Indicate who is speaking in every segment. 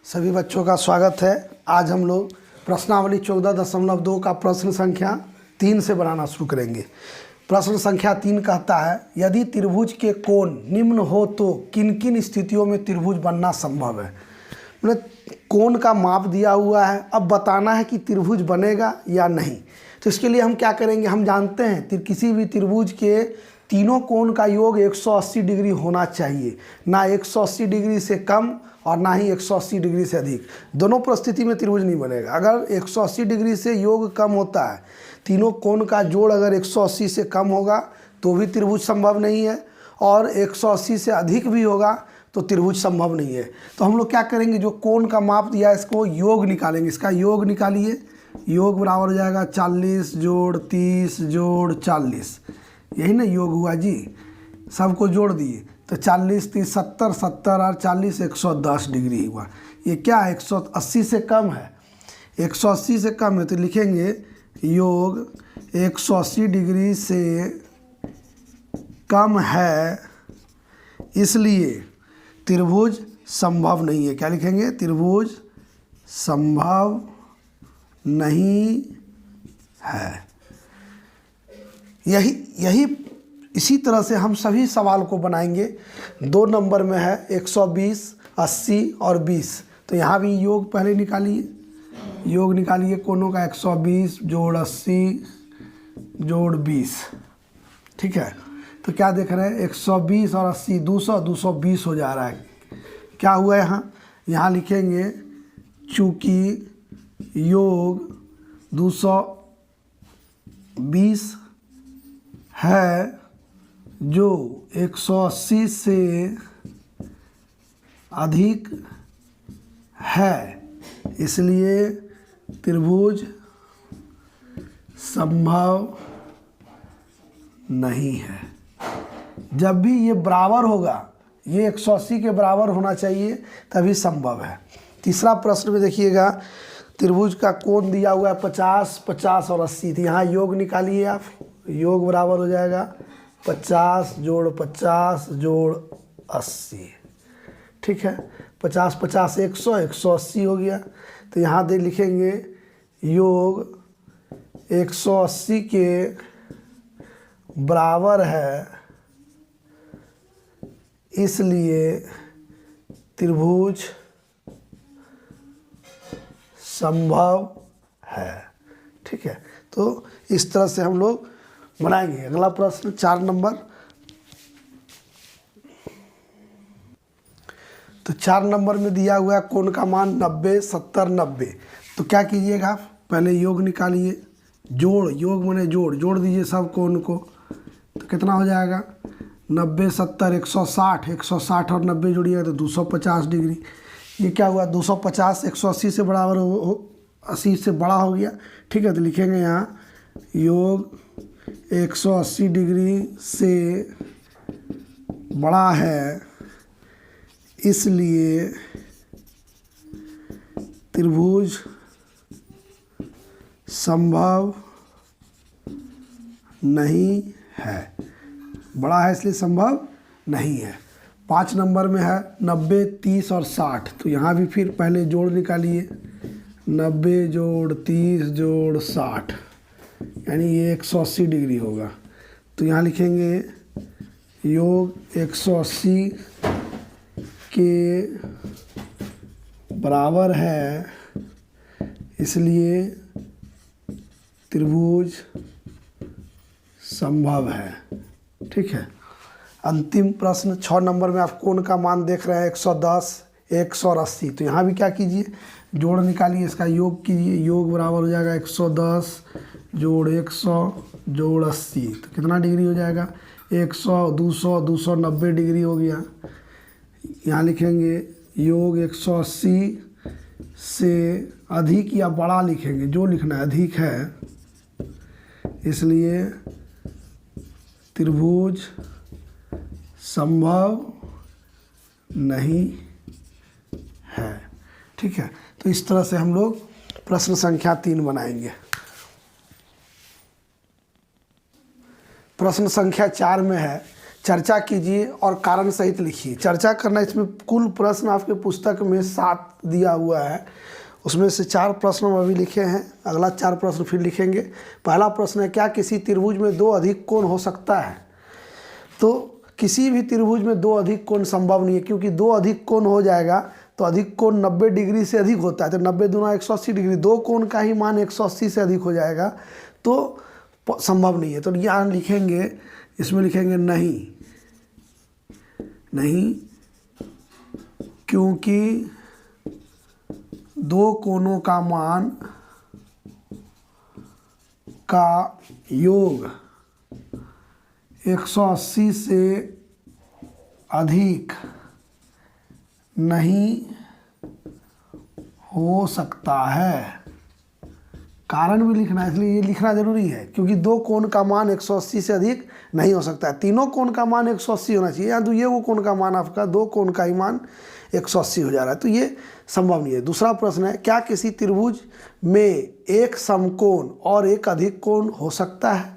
Speaker 1: सभी बच्चों का स्वागत है। आज हम लोग प्रश्नावली 14.2 का प्रश्न संख्या 3 से बनाना शुरू करेंगे। प्रश्न संख्या 3 कहता है, यदि त्रिभुज के कोण निम्न हो तो किन किन स्थितियों में त्रिभुज बनना संभव है। मतलब कोण का माप दिया हुआ है, अब बताना है कि त्रिभुज बनेगा या नहीं। तो इसके लिए हम क्या करेंगे, हम जानते हैं किसी भी त्रिभुज के तीनों कोण का योग 180 डिग्री होना चाहिए, ना 180 डिग्री से कम और ना ही 180 डिग्री से अधिक। दोनों परिस्थिति में त्रिभुज नहीं बनेगा। अगर 180 डिग्री से योग कम होता है, तीनों कोण का जोड़ अगर 180 से कम होगा तो भी त्रिभुज संभव नहीं है, और 180 से अधिक भी होगा तो त्रिभुज संभव नहीं है। तो हम लोग क्या करेंगे, जो कोण का माप दिया है इसको योग निकालेंगे। इसका योग निकालिए, योग बराबर हो जाएगा 40 जोड़ 30 जोड़ 40। यही ना योग हुआ जी, सबको जोड़ दिए तो 40 30 70 70 और 40 110 डिग्री हुआ। ये क्या है, 180 से कम है। 180 से कम है तो लिखेंगे योग 180 डिग्री से कम है, इसलिए त्रिभुज संभव नहीं है। क्या लिखेंगे, त्रिभुज संभव नहीं है। यही इसी तरह से हम सभी सवाल को बनाएंगे। 2 नंबर में है 120 80 और 20, तो यहाँ भी योग पहले निकालिए। योग निकालिए कोणों का, 120 जोड़ 80 जोड़ 20। ठीक है, तो क्या देख रहे हैं, 120 और 80 200 220 हो जा रहा है। क्या हुआ यहाँ लिखेंगे चूँकि योग 220 है जो 180 से अधिक है, इसलिए त्रिभुज संभव नहीं है। जब भी ये बराबर होगा, ये 180 के बराबर होना चाहिए तभी संभव है। तीसरा प्रश्न में देखिएगा, त्रिभुज का कोण दिया हुआ है 50 50 और 80। तो यहाँ योग निकालिए आप। योग बराबर हो जाएगा 50 जोड़ 50 जोड़ 80। ठीक है, 50 50 100 180 हो गया। तो यहाँ दे लिखेंगे योग 180 के बराबर है, इसलिए त्रिभुज संभव है। ठीक है, तो इस तरह से हम लोग बनाएंगे। अगला प्रश्न 4 नंबर। तो 4 नंबर में दिया हुआ है कोण का मान 90 70 90। तो क्या कीजिएगा आप, पहले योग निकालिए। जोड़, योग माने जोड़ दीजिए सब कोण को। तो कितना हो जाएगा, 90 70 160 160 और 90 जोड़िएगा तो 250 डिग्री। ये क्या हुआ, 250 180 से बराबर 80 से बड़ा हो गया। ठीक है, तो लिखेंगे यहाँ योग 180 डिग्री से बड़ा है, इसलिए त्रिभुज संभव नहीं है। बड़ा है इसलिए संभव नहीं है। 5 नंबर में है 90 30 और 60। तो यहाँ भी फिर पहले जोड़ निकालिए, 90 जोड़ 30 जोड़ 60, यानी ये 180 डिग्री होगा। तो यहाँ लिखेंगे योग 180 के बराबर है, इसलिए त्रिभुज संभव है। ठीक है, अंतिम प्रश्न 6 नंबर में आप कोण का मान देख रहे हैं 110 100 और 80। तो यहाँ भी क्या कीजिए, जोड़ निकालिए, इसका योग कीजिए। योग बराबर हो जाएगा 110 जोड़ 100 जोड़ 80। तो कितना डिग्री हो जाएगा, 100 200 290 डिग्री हो गया। यहाँ लिखेंगे योग 180 से अधिक या बड़ा लिखेंगे, जो लिखना है अधिक है, इसलिए त्रिभुज संभव नहीं है। ठीक है, तो इस तरह से हम लोग प्रश्न संख्या 3 बनाएंगे। प्रश्न संख्या 4 में है चर्चा कीजिए और कारण सहित लिखिए। चर्चा करना, इसमें कुल प्रश्न आपके पुस्तक में 7 दिया हुआ है, उसमें से 4 प्रश्न हम अभी लिखे हैं, अगला 4 प्रश्न फिर लिखेंगे। पहला प्रश्न है, क्या किसी त्रिभुज में 2 अधिक कोण हो सकता है? तो किसी भी त्रिभुज में 2 अधिक कोण संभव नहीं है, क्योंकि 2 अधिक कोण हो जाएगा तो अधिक कोण 90 डिग्री से अधिक होता है, तो 90 दूना 180 डिग्री, 2 कोण का ही मान 180 से अधिक हो जाएगा, तो संभव नहीं है। तो यहाँ लिखेंगे, इसमें लिखेंगे नहीं, नहीं, क्योंकि 2 कोणों का मान का योग 180 से अधिक नहीं हो सकता है। कारण भी लिखना है, इसलिए ये लिखना जरूरी है, क्योंकि 2 कोण का मान 180 से अधिक नहीं हो सकता है। तीनों कोण का मान 180 होना चाहिए, यहाँ तो ये वो कोण का मान आपका 2 कोण का ही मान 180 हो जा रहा है, तो ये संभव नहीं है। दूसरा प्रश्न है, क्या किसी त्रिभुज में एक समकोण और एक अधिक कोण हो सकता है?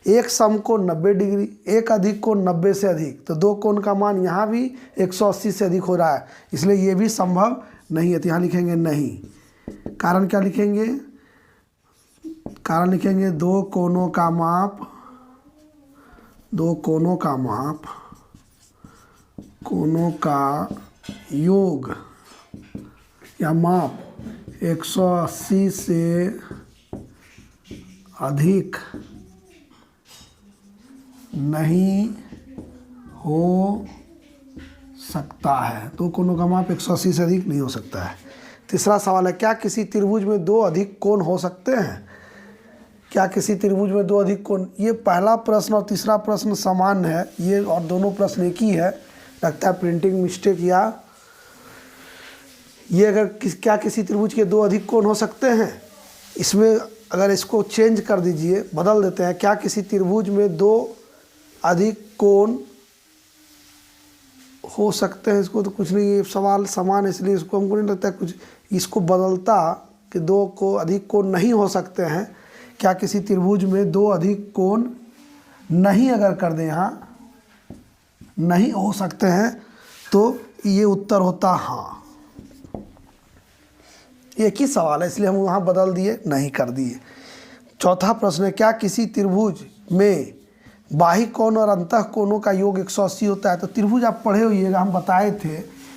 Speaker 1: एक समकोण 90 डिग्री, एक अधिक कोण 90 से अधिक, तो 2 कोण का मान यहाँ भी 180 से अधिक हो रहा है, इसलिए ये भी संभव नहीं है। तो यहाँ लिखेंगे नहीं। कारण क्या लिखेंगे? कारण लिखेंगे 2 कोणों का माप, 2 कोणों का माप, कोणों का योग या माप 180 से अधिक नहीं हो सकता है। 2 कोणों का माप 180 से अधिक नहीं हो सकता है। तीसरा सवाल है, क्या किसी त्रिभुज में 2 अधिक कोण हो सकते हैं? क्या किसी त्रिभुज में 2 अधिक कोण? ये पहला प्रश्न और तीसरा प्रश्न समान है, ये और दोनों प्रश्न एक ही है, लगता है प्रिंटिंग मिस्टेक या ये। अगर क्या किसी त्रिभुज के 2 अधिक कोण हो सकते हैं, इसमें अगर इसको चेंज कर दीजिए, बदल देते हैं, क्या किसी त्रिभुज में 2 अधिक कोण हो सकते हैं, इसको तो कुछ नहीं, ये सवाल समान है, इसलिए इसको हमको नहीं लगता है कुछ, इसको बदलता कि 2 को अधिक कोण नहीं हो सकते हैं। क्या किसी त्रिभुज में 2 अधिक कोण नहीं अगर कर दें, यहाँ नहीं हो सकते हैं, तो ये उत्तर होता हाँ। एक ही सवाल है, इसलिए हम वहाँ बदल दिए, नहीं कर दिए। चौथा प्रश्न है, क्या किसी त्रिभुज में बाह्य कोण और अंतः कोणों का योग 180 होता है? तो त्रिभुज आप पढ़े होइएगा, हम बताए थे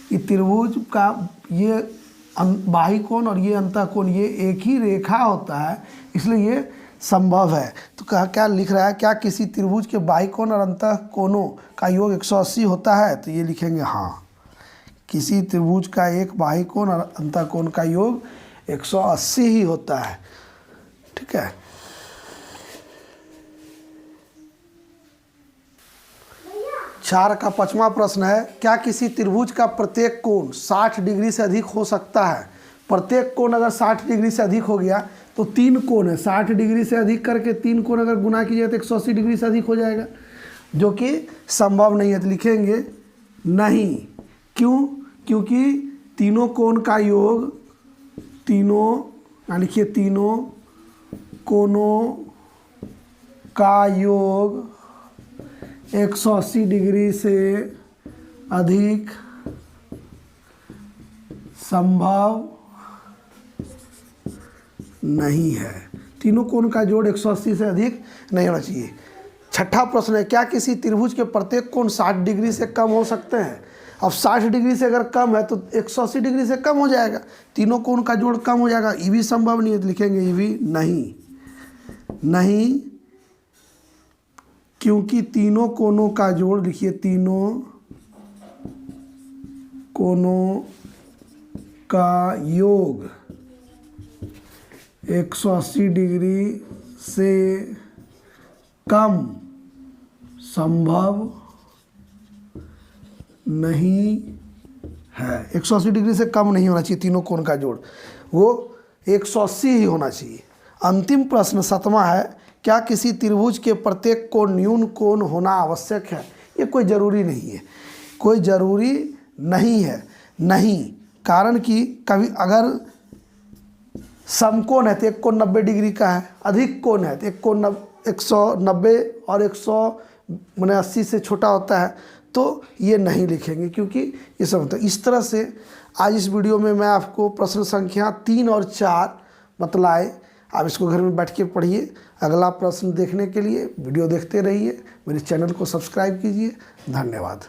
Speaker 1: कि त्रिभुज का ये बाह्य कोण और ये अंतः कोण ये एक ही रेखा होता है, इसलिए ये संभव है। तो क्या लिख रहा है, क्या किसी त्रिभुज के बाह्य कोण और अंतः कोणों का योग 180 होता है? तो ये लिखेंगे हाँ, किसी त्रिभुज का एक बाह्य कोण और अंतः कोण का योग 180 ही होता है। ठीक है। चार का 5वां प्रश्न है, क्या किसी त्रिभुज का प्रत्येक कोण 60 डिग्री से अधिक हो सकता है? प्रत्येक कोण अगर 60 डिग्री से अधिक हो गया तो 3 कोण है, 60 डिग्री से अधिक करके 3 कोण अगर गुना कीजिए तो 180 डिग्री से अधिक हो जाएगा, जो कि संभव नहीं है। तो लिखेंगे नहीं। क्यों? क्योंकि तीनों कोण का योग, तीनों लिखिए, तीनों कोणों का योग 180 डिग्री से अधिक संभव नहीं है। तीनों कोण का जोड़ 180 से अधिक नहीं होना चाहिए। छठा प्रश्न है, क्या किसी त्रिभुज के प्रत्येक कोण 60 डिग्री से कम हो सकते हैं? अब 60 डिग्री से अगर कम है तो 180 डिग्री से कम हो जाएगा, तीनों कोण का जोड़ कम हो जाएगा, ये भी संभव नहीं है। तो लिखेंगे ये भी नहीं। नहीं, क्योंकि तीनों कोणों का जोड़, लिखिए तीनों कोणों का योग 180 डिग्री से कम संभव नहीं है। 180 डिग्री से कम नहीं होना चाहिए तीनों कोण का जोड़, वो 180 ही होना चाहिए। अंतिम प्रश्न 7वां है, क्या किसी त्रिभुज के प्रत्येक कोण न्यून कोण होना आवश्यक है? ये कोई ज़रूरी नहीं है, कोई ज़रूरी नहीं है। नहीं, कारण कि कभी अगर समकोण है तो एक कोण 90 डिग्री का है, अधिक कोण है तो एक कोण 190 और मैंने 80 से छोटा होता है तो ये नहीं लिखेंगे, क्योंकि ये सब होता है। इस तरह से आज इस वीडियो में मैं आपको प्रश्न संख्या 3 और 4 बतलाए। आप इसको घर में बैठ के पढ़िए। अगला प्रश्न देखने के लिए वीडियो देखते रहिए, मेरे चैनल को सब्सक्राइब कीजिए। धन्यवाद।